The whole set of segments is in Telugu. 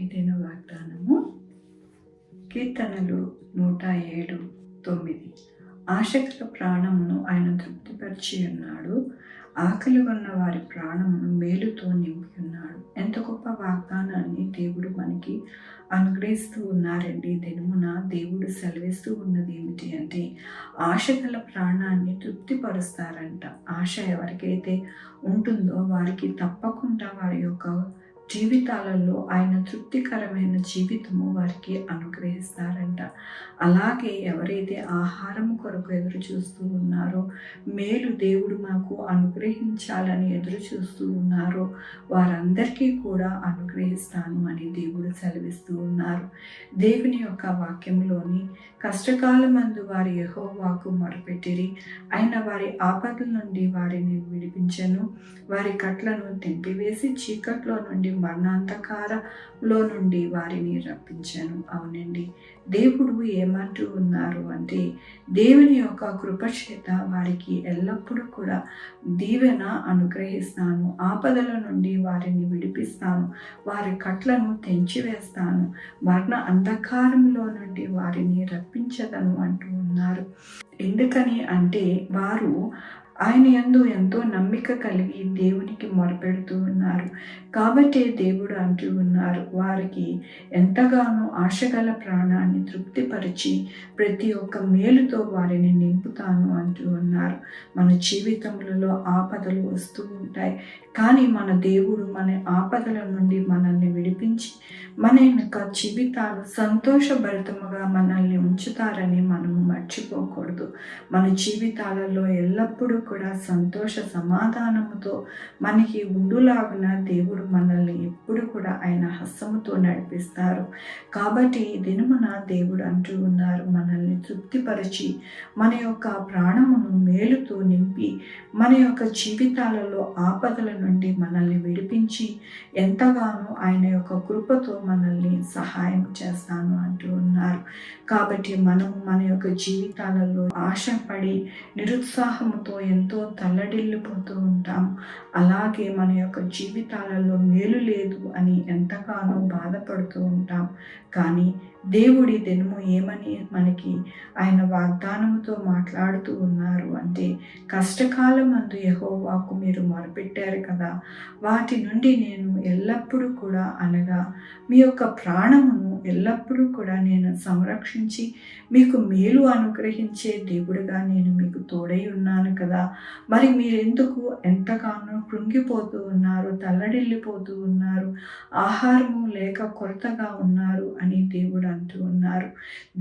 ఖరీదైన వాగ్దానము. కీర్తనలు 107:9. ఆశగల ప్రాణమును ఆయన తృప్తిపరిచి ఉన్నాడు, ఆకలి ఉన్న వారి ప్రాణమును మేలుతో నింపి ఉన్నాడు. ఎంత గొప్ప వాగ్దానాన్ని దేవుడు మనకి అనుగ్రహిస్తూ ఉన్నారండి. దినమున దేవుడు సెలవిస్తూ ఉన్నది ఏమిటి అంటే, ఆశగల ప్రాణాన్ని తృప్తిపరుస్తారంట. ఆశ ఎవరికైతే ఉంటుందో వారికి తప్పకుండా వారి యొక్క జీవితాలలో ఆయన తృప్తికరమైన జీవితము వారికి అనుగ్రహిస్తారంట. అలాగే ఎవరైతే ఆహారము కొరకు ఎదురు చూస్తూ ఉన్నారో, మేలు దేవుడు మాకు అనుగ్రహించాలని ఎదురు చూస్తూ ఉన్నారో వారందరికీ కూడా అనుగ్రహిస్తాను అని దేవుడు సెలవిస్తూ ఉన్నారు. దేవుని యొక్క వాక్యంలోని కష్టకాలమందు వారి యెహోవాకు మొరపెట్టిరి, ఆయన వారి ఆపదల నుండి వారిని విడిపించెను, వారి కట్లను తెంపివేసి చీకట్లో నుండి మరణాంధకారంలో నుండి వారిని రప్పించాను. అవునండి, దేవుడు ఏమంటూ ఉన్నారు అంటే, దేవుని యొక్క కృప చేత వారికి ఎల్లప్పుడూ కూడా దీవెన అనుగ్రహిస్తాను, ఆపదల నుండి వారిని విడిపిస్తాను, వారి కట్లను తెంచివేస్తాను, మరణ అంధకారంలో నుండి వారిని రప్పించదను అంటూ ఉన్నారు. ఎందుకని అంటే వారు ఆయన యందు ఎంతో నమ్మిక కలిగి దేవునికి మొరపెడుతూ ఉన్నారు. కాబట్టి దేవుడు అంటూ ఉన్నారు, వారికి ఎంతగానో ఆశగల ప్రాణాన్ని తృప్తిపరిచి ప్రతి ఒక్క మేలుతో వారిని నింపుతాను అంటూ ఉన్నారు. మన జీవితములలో ఆపదలు వస్తూ ఉంటాయి, కానీ మన దేవుడు మన ఆపదల నుండి మనల్ని విడిపించి మన యొక్క జీవితాలు సంతోషభరితముగా మనల్ని ఉంచుతారని మనము మర్చిపోకూడదు. మన జీవితాలలో ఎల్లప్పుడూ కూడా సంతోష సమాధానముతో మనకి ఉండులాగున దేవుడు మనల్ని ఎప్పుడు కూడా ఆయన హస్తముతో నడిపిస్తారు. కాబట్టి దినమున దేవుడు అంటూ ఉన్నారు, మనల్ని తృప్తిపరిచి మన యొక్క ప్రాణమును మేలుతో నింపి మన యొక్క జీవితాలలో ఆపదల నుండి మనల్ని విడిపించి ఎంతగానో ఆయన యొక్క కృపతో మనల్ని సహాయం చేస్తాను అంటూ ఉన్నారు. కాబట్టి మనము మన యొక్క జీవితాలలో ఆశపడి నిరుత్సాహముతో ఎంతో తల్లడిల్లిపోతూ ఉంటాం. అలాగే మన యొక్క జీవితాలలో మేలు లేదు అని ఎంతగానో బాధపడుతూ ఉంటాం. కానీ దేవుడి దినము ఏమని మనకి ఆయన వాగ్దానముతో మాట్లాడుతూ ఉన్నారు అంటే, కష్టకాలమందు యెహోవాకు మీరు మొరపెట్టారు కదా, వాటి నుండి నేను ఎల్లప్పుడూ కూడా అనగా మీ యొక్క ప్రాణమును ఎల్లప్పుడూ కూడా నేను సంరక్షించి మీకు మేలు అనుగ్రహించే దేవుడుగా నేను మీకు తోడై ఉన్నాను కదా, మరి మీరెందుకు ఎంతగానో కృంగిపోతూ ఉన్నారు, తల్లడిల్లిపోతూ ఉన్నారు, ఆహారము లేక కొరతగా ఉన్నారు అని దేవుడు అంటూ ఉన్నారు.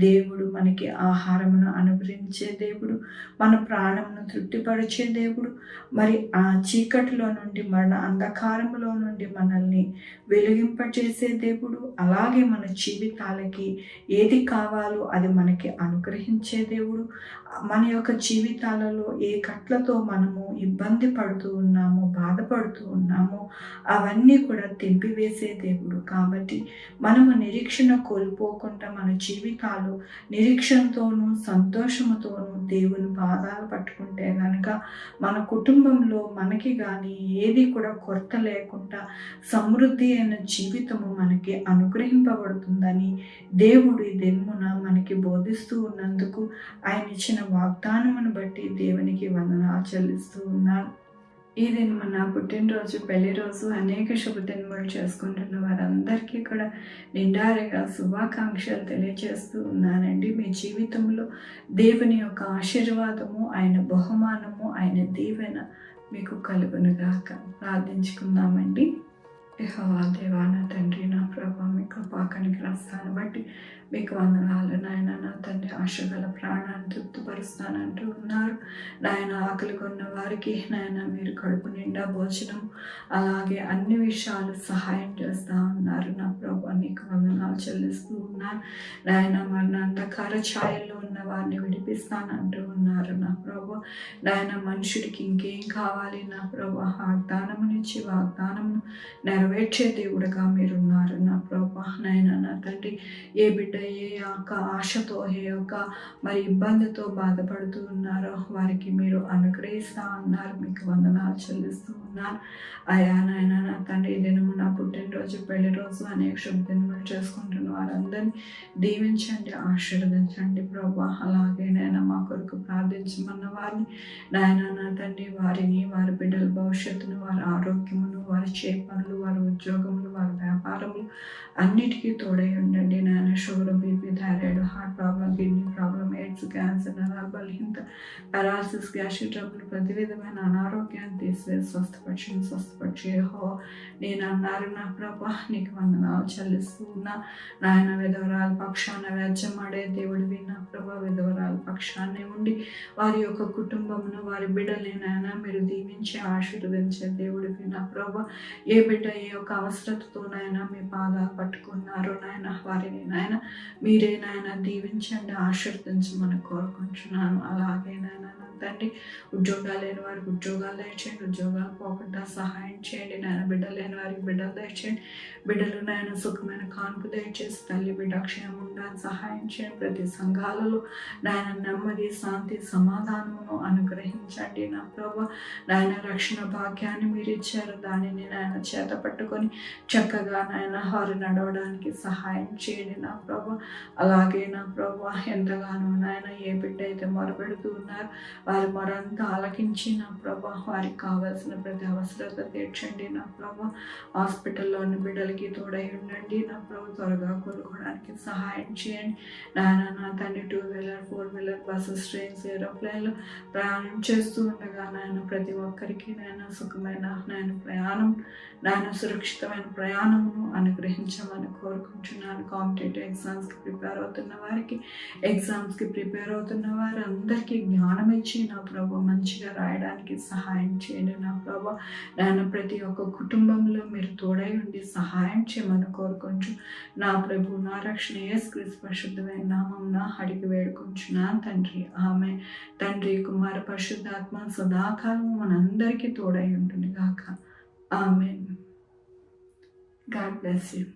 దేవుడు మనకి ఆహారమును అనుగ్రహించే దేవుడు, మన ప్రాణమును తృప్తిపరిచే దేవుడు, మరి ఆ చీకటిలో నుండి మరణ అంధకారములో నుండి మనల్ని వెలిగింపచేసే దేవుడు, అలాగే మన జీవితాలకి ఏది కావాలో అది మనకి అనుగ్రహించే దేవుడు. మన యొక్క జీవితాలలో ఏ కట్లతో మనము ఇబ్బంది పడుతూ ఉన్నామో, బాధపడుతూ ఉన్నామో అవన్నీ కూడా తెంపివేసే దేవుడు. కాబట్టి మనము నిరీక్షణ కోల్పోకుండా మన జీవితాలు నిరీక్షణతోనూ సంతోషముతోనూ దేవుని పాదాలు పట్టుకుంటే కనుక మన కుటుంబంలో మనకి కానీ ఏది కూడా కొరత లేకుండా సమృద్ధి అయిన జీవితము మనకి అనుగ్రహింపబడుతుందని దేవుడు ఈ దినమున మనకి బోధిస్తూ ఉన్నందుకు ఆయన ఇచ్చిన వాగ్దానమును బట్టి దేవునికి వందనాలు చెల్లిస్తూ ఉన్నాను. ఈ దినము నా పుట్టినరోజు, పెళ్లి రోజు, అనేక శుభదినములు చేసుకుంటున్న వారందరికీ కూడా నిండారుగా శుభాకాంక్షలు తెలియజేస్తూ ఉన్నానండి. మీ జీవితంలో దేవుని యొక్క ఆశీర్వాదము, ఆయన బహుమానము, ఆయన దీవెన మీకు కలుగునుగాక. ప్రార్థించుకుందామండి. యెహోవా దేవా, నా తండ్రి, నా ప్రభా, మీ కృపా కనికరాస్తాను బట్టి మీకు వందనాలు నాయన. నా తండ్రి, ఆశగల ప్రాణాన్ని తృప్తిపరుస్తానంటూ ఉన్నారు నాయన. ఆకలి కొన్న వారికి నాయన మీరు కడుపు నిండా భోజనం, అలాగే అన్ని విషయాలు సహాయం చేస్తూ ఉన్నారు. నా ప్రభా, నీకు వందనాలు చెల్లిస్తూ ఉన్నారు నాయన. మరణ అంధకార ఛాయల్లో ఉన్న ఉన్న వారిని విడిపిస్తానంటూ ఉన్నారు నా ప్రభా. నాయన మనుషుడికి ఇంకేం కావాలి నా ప్రభా, వాగ్దానమునిచ్చి వాగ్దానమును నెరవేర్చే దేవుడుగా మీరున్నారు నా ప్రభా. నాయన నా తండ్రి, ఏ బిడ్డ ఏ యొక్క ఆశతో ఏ యొక్క మరి ఇబ్బందితో బాధపడుతూ ఉన్నారో వారికి మీరు అనుగ్రహిస్తా ఉన్నారు. మీకు వందనాలు చెల్లిస్తూ ఉన్నాను అయా. నాయన నా తండ్రి, ఈ దినము నా పుట్టినరోజు, పెళ్లి రోజు అనేక శుభదినములు చేసుకుంటున్న వారందరినీ దీవించండి, ఆశీర్వదించండి ప్రభా. అలాగే నాయన మా కొరకు ప్రార్థించమన్న వారిని నాయన నా తండ్రి, వారిని వారి బిడ్డల భవిష్యత్తును, వారి ఆరోగ్యమును, వారి చేపనులు, వారి ఉద్యోగములు, వారి వ్యాపారములు అన్నిటికీ తోడై ఉండండి నాయన. Sugar, BP, thyroid, heart problem, kidney problem, AIDS, cancer, నరాల బలహీనత, పారాలసిస్, గ్యాస్ట్రిక్ ట్రబుల్, ప్రతి విధమైన అనారోగ్యాన్ని తీసివేసి స్వస్థపరిచి నేను అన్నారు నా ప్రభా. నీకు వందనాలు చెల్లిస్తూ ఉన్నా నాయన. విధవరాల పక్షాన వ్యాజ్యమాడే దేవుడివి నా ప్రభా. విధవరాల పక్షాన్ని ఉండి వారి యొక్క కుటుంబమును, వారి బిడ్డల్ని నాయన మీరు దీవించి ఆశీర్వదించే దేవుడివి నా ప్రభా. ఏ బిడ్డ ఏ యొక్క అవసరతతోనైనా మీ పాదాలు పట్టుకున్నారు నాయన, వారిని నాయన మీరే నాయన దీవించండి, ఆశీర్వదించమని కోరుకుంటున్నాను. అలాగే నాయన తండ్రి, ఉద్యోగాలు లేని వారికి ఉద్యోగాలు దయచేయండి, ఉద్యోగాలు పోకుండా సహాయం చేయండి నాయన. బిడ్డలు లేని వారికి బిడ్డలు దయచేయండి, బిడ్డలు నాయన సుఖమైన కాన్పు దయచేసి తల్లి బిడ్డ క్షేమం ఉండాలని సహాయం చేయండి. ప్రతి సంఘాలలో నాయన నెమ్మది, శాంతి, సమాధానమును అనుగ్రహించండి నా ప్రభా. నాయన రక్షణ భాగ్యాన్ని మీరు ఇచ్చారు, దానిని నాయన చేత పట్టుకొని చక్కగా నాయన వారు నడవడానికి సహాయం చేయండి నా ప్రభా. అలాగే నా ప్రభా, ఎంతగానో నాయన ఏ బిడ్డ అయితే మొరపెడుతూ ఉన్నారు వారి మొరంతా ఆలకించి నా ప్రభా, వారికి కావాల్సిన ప్రతి అవసరత తీర్చండి నా ప్రభా. హాస్పిటల్లోని బిడ్డలకి తోడై ఉండండి నా ప్రభు. త్వరగా కోలుకోవడానికి సహాయం చేయండి నాయన. నా తండ్రి 2 వీలర్ 4 వీలర్ బస్సెస్, ట్రైన్స్, ఏరోప్లేన్లు ప్రయాణం చేస్తూ ఉండగా నాయన ప్రతి ఒక్కరికి నాయన సుఖమైన నాయన ప్రయాణం, నాయన సురక్షితమైన ప్రయాణమును అనుగ్రహించమని కోరుకుంటున్నాను. కాంపిటేటివ్ ఎగ్జామ్స్కి ప్రిపేర్ అవుతున్న వారికి, ఎగ్జామ్స్కి ప్రిపేర్ అవుతున్న వారు అందరికీ జ్ఞానం ఇచ్చి నా ప్రభు మంచిగా రాయడానికి సహాయం చేయండి నా ప్రభు. నాయన ప్రతి ఒక్క కుటుంబంలో మీరు తోడై ఉండి సహాయం చేయమని కోరుకుంటూ నా ప్రభు, నా రక్షణ యేసుక్రీస్తు పరిశుద్ధమైన నామమున అడిగి వేడుకుంటున్నాను తండ్రి. ఆమె తండ్రి, కుమార, పరిశుద్ధాత్మ సదాకాలం మనందరికీ తోడై ఉంటుంది గాక. ఆమెన్. God bless you.